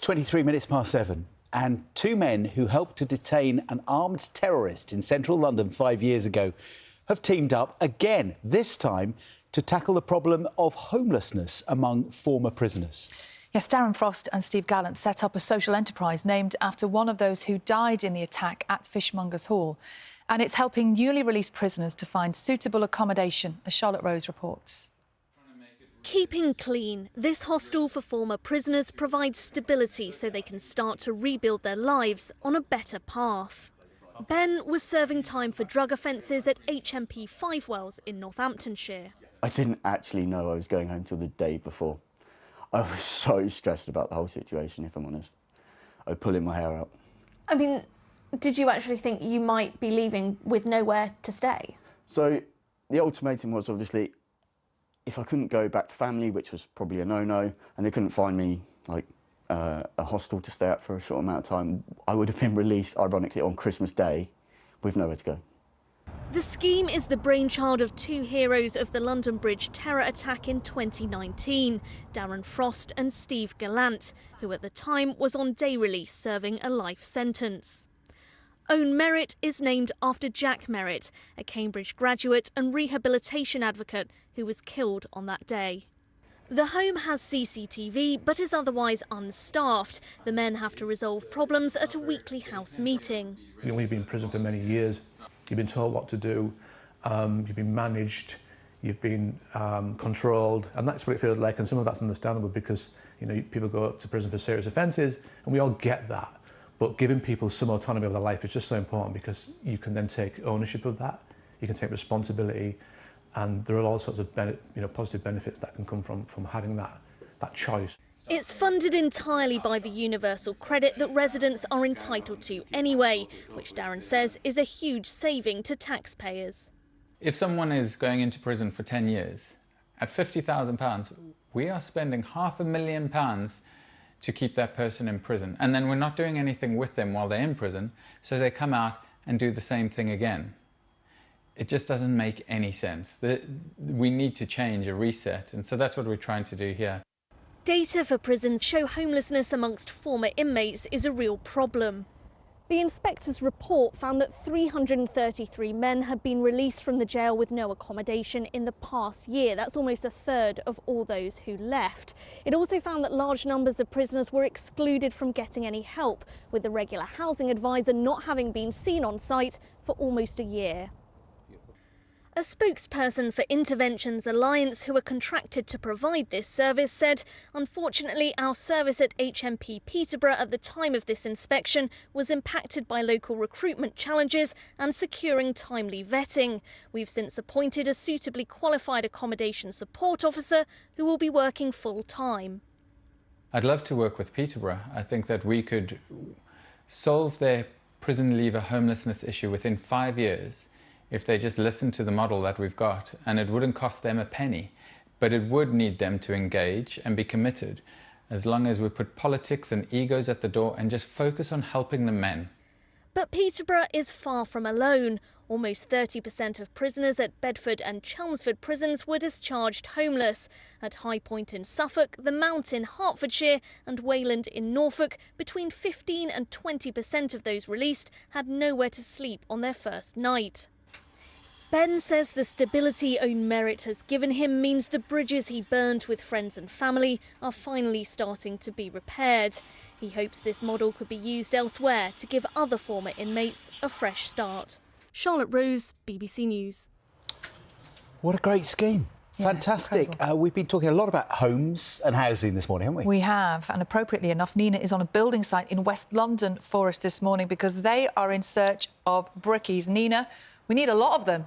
It's 23 minutes past 7, and two men who helped to detain an armed terrorist in central London 5 years ago have teamed up again, this time to tackle the problem of homelessness among former prisoners. Yes, Darren Frost and Steve Gallant set up a social enterprise named after one of those who died in the attack at Fishmongers Hall. And it's helping newly released prisoners to find suitable accommodation, as Charlotte Rose reports. Keeping clean, this hostel for former prisoners provides stability so they can start to rebuild their lives on a better path. Ben was serving time for drug offences at HMP Five Wells in Northamptonshire. I didn't actually know I was going home till the day before. I was so stressed about the whole situation, if I'm honest. I was pulling my hair out. I mean, did you actually think you might be leaving with nowhere to stay? So the ultimatum was obviously, if I couldn't go back to family, which was probably a no-no, and they couldn't find me like a hostel to stay at for a short amount of time, I would have been released, ironically, on Christmas Day with nowhere to go. The scheme is the brainchild of two heroes of the London Bridge terror attack in 2019, Darren Frost and Steve Gallant, who at the time was on day release serving a life sentence. Own Merit is named after Jack Merritt, a Cambridge graduate and rehabilitation advocate who was killed on that day. The home has CCTV but is otherwise unstaffed. The men have to resolve problems at a weekly house meeting. You've been in prison for many years. You've been told what to do, you've been managed, you've been controlled, and that's what it feels like. And some of that's understandable because, you know, people go to prison for serious offences, and we all get that. But giving people some autonomy of their life is just so important because you can then take ownership of that, you can take responsibility, and there are all sorts of positive benefits that can come from having that choice. It's funded entirely by the universal credit that residents are entitled to anyway, which Darren says is a huge saving to taxpayers. If someone is going into prison for 10 years, at £50,000, we are spending £500,000 to keep that person in prison. And then we're not doing anything with them while they're in prison, so they come out and do the same thing again. It just doesn't make any sense. We need to change, a reset, and so that's what we're trying to do here. Data for prisons show homelessness amongst former inmates is a real problem. The inspector's report found that 333 men had been released from the jail with no accommodation in the past year. That's almost a third of all those who left. It also found that large numbers of prisoners were excluded from getting any help, with the regular housing advisor not having been seen on site for almost a year. A spokesperson for Interventions Alliance, who are contracted to provide this service, said, "Unfortunately, our service at HMP Peterborough at the time of this inspection was impacted by local recruitment challenges and securing timely vetting. We've since appointed a suitably qualified accommodation support officer who will be working full-time." I'd love to work with Peterborough. I think that we could solve their prison leaver homelessness issue within 5 years if they just listen to the model that we've got, and it wouldn't cost them a penny, but it would need them to engage and be committed, as long as we put politics and egos at the door and just focus on helping the men. But Peterborough is far from alone. Almost 30% of prisoners at Bedford and Chelmsford prisons were discharged homeless. At High Point in Suffolk, the Mount in Hertfordshire and Wayland in Norfolk, between 15 and 20% of those released had nowhere to sleep on their first night. Ben says the stability Own Merit has given him means the bridges he burned with friends and family are finally starting to be repaired. He hopes this model could be used elsewhere to give other former inmates a fresh start. Charlotte Rose, BBC News. What a great scheme. Yeah, fantastic. We've been talking a lot about homes and housing this morning, haven't we? We have, and appropriately enough, Nina is on a building site in West London for us this morning because they are in search of brickies. Nina, we need a lot of them.